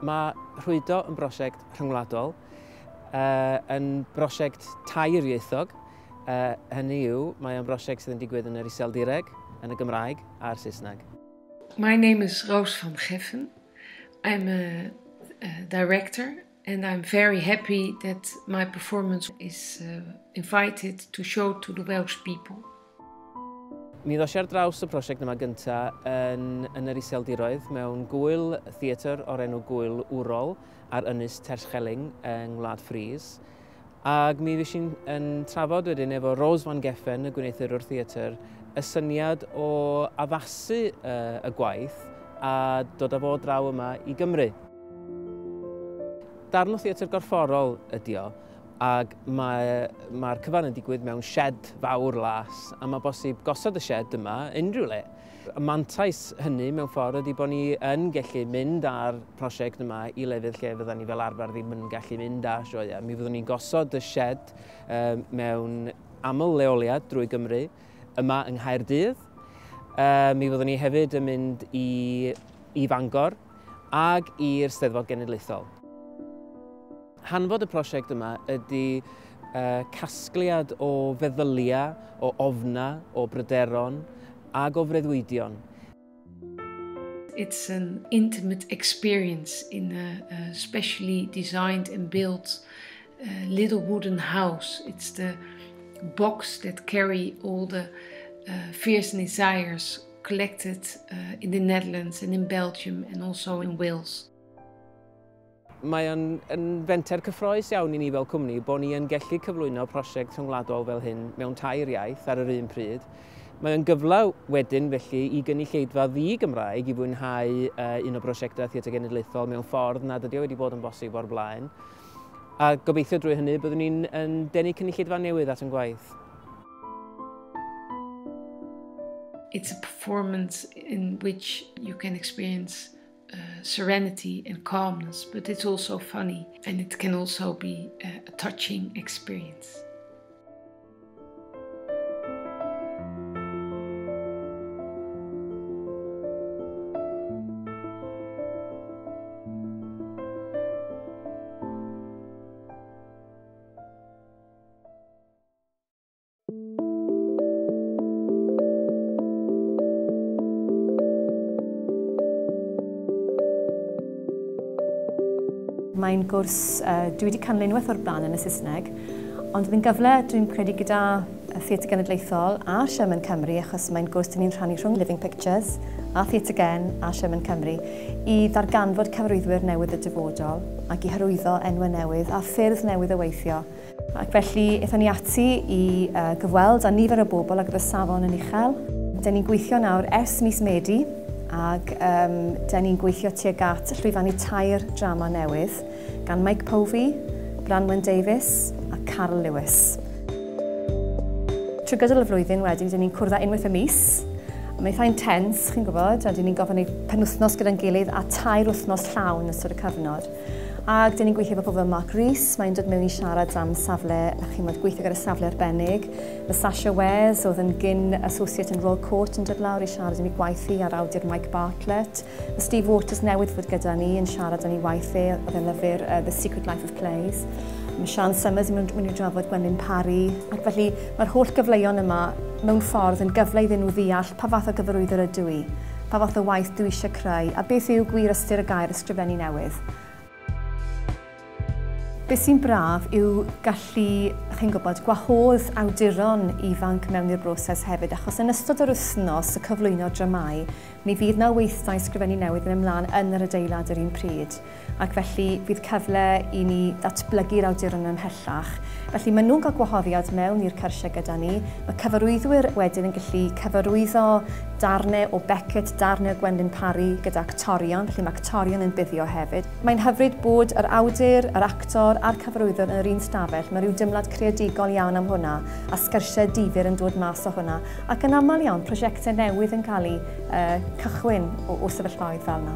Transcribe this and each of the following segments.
Mae Rhwywydo yn brosiect rhyngwladol, yn brosiect tair-ieithog. Hynny yw, mae'n brosiect sydd yn digwydd yn yr Iseldiroedd, yn y Gymraeg a'r Saesneg. My name is Roos van Geffen. I'm a director and I'm very happy that my performance is invited to show to the Welsh people. Mi ddos i ar draws y prosiect yma gyntaf yn yr Iseldiroedd mewn gwyl theatr o'r enw Gwyl Wrol ar Ynys Terschelling yng Ngwlad Fris. Ac mi fys i'n trafod wedyn efo Roos van Geffen, y gwneithurwr theatr, y syniad o addasu y gwaith a dod â fo draw yma i Gymru. Darn o theatr gorfforol ydi o, ac mae'r cyfan yn digwydd mewn shed fawr las, a mae bosib gosod y shed yma unrhyw le. Y mantais hynny mewn ffordd ydy bod ni yn gallu mynd ar prosiect yma i lefydd lle fydda ni fel arfer ddim yn gallu mynd â sioia. Mi fyddwn ni'n gosod y shed mewn aml leoliad drwy Gymru, yma yng Nghaerdydd. Mi fyddwn ni hefyd yn mynd i Fangor ag i'r Steddfod Genedlaethol. Hanfod y prosiect yma ydy casgliad o feddyliau, o ofna, o bryderon ag o freuddwydion. It's an intimate experience in a specially designed and built little wooden house. It's the box that carry all the fears and desires collected in the Netherlands and in Belgium and also in Wales. Mae yn fenter cyffroes iawn i ni fel cwmni bod ni yn gallu cyflwyno prosiect rhyngwladol fel hyn mewn tair iaith ar yr un pryd. Mae yn gyfle wedyn felly i gynulleidfa ddi-Gymraeg i fwynhau un o brosiectau Theatr Genedlaethol mewn ffordd nad ydi wedi bod yn bosib o'r blaen. A gobeithio drwy hynny byddwn ni'n denu cynulleidfa newydd at yn gwaith. It's a performance in which you can experience serenity and calmness, but it's also funny and it can also be a touching experience. Mae'n gwrs dwi wedi canolfan o'r blaen yn y Saesneg, ond oedd yn gyfle dwi'n credu gyda Theatr Genedlaethol a Mewn Cymru, achos mae'n gwrs dyn ni'n rhannu rhwng Living Pictures a Theatr Gen a Mewn Cymru i ddarganfod cyfarwyddwyr newydd y dyfodol ac i hyrwyddo enwau newydd a ffyrdd newydd o weithio. Ac felly, eithon ni ati i gyfweld â nifer o bobl ac oedd y safon yn uchel. Dyn ni'n gweithio nawr ers mis Medi, ac dyn ni'n gweithio tuag at llwyfannu tair drama newydd gan Mike Povey, Branwen Davies a Carl Lewis. Trwy gydol y flwyddyn wedyn, dyn ni'n cwrdd â unwaith y mis. Mae'n eitha intens, chi'n gwybod, a dyn ni'n gofyn penwythnos gyda'n gilydd a tair wythnos llawn yn ystod y cyfnod. Ac dyn ni'n gweithio efo pobl fel Mae Roos, mae'n dod mewn i siarad am safle, chi'n gweithio gyda safle arbennig. Mae Sasha Wes, oedd yn gyn associate yn Royal Court yn dod lawr i siarad am ei gwaith hi ar awdur Mike Bartlett. Mae Steve Waters newydd fod gyda ni yn siarad am ei waith hi, oedd yn lyfr The Secret Life of Plays. Mae Sian Summers yn mynd i drafod Gwenlyn Parry. Ac felly mae'r holl gyfleuon yma mewn ffordd yn gyfle iddyn nhw ddeall pa fath o gyfarwyddwr ydw i, pa fath o waith dwi eisiau creu, a beth yw gwir ystyr y gair ysgrifennu newydd. Beth sy'n braf yw gallu, chi'n gwybod, gwahodd awduron ifanc mewn i'r broses hefyd, achos yn ystod yr wythnos y cyflwyno dramau, mi fydd na weithdau ysgrifennu newydd yn ymlaen yn yr adeilad yr un pryd. Ac felly fydd cyfle i ni ddatblygu'r awduron ymhellach. Felly maen nhw'n cael gwahoddiad mewn i'r cyrsiau gyda ni. Mae cyfarwyddwyr wedyn yn gallu cyfarwyddo darnau o Beckett, darnau o Gwenlyn Parry gyda actorion, felly mae actorion yn buddio hefyd. Mae'n hyfryd bod yr awdur, yr actor a'r cyfarwyddwr yn yr un stafell. Mae rhyw dymlad creadigol iawn am hwnna, a sgyrsiau difyr yn dod mas o hwnna. Ac yn aml iawn, prosiectau newydd yn cael eu cychwyn o sefyllfaoedd fel yna.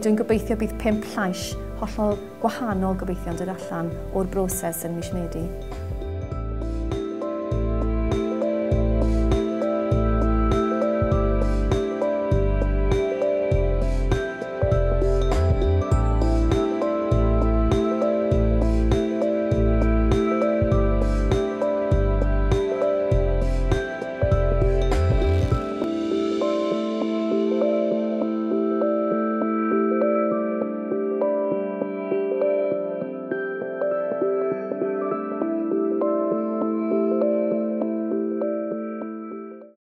Dwi'n gobeithio bydd 5 llais hollol gwahanol gobeithio yn dod allan o'r broses yn mis Medi.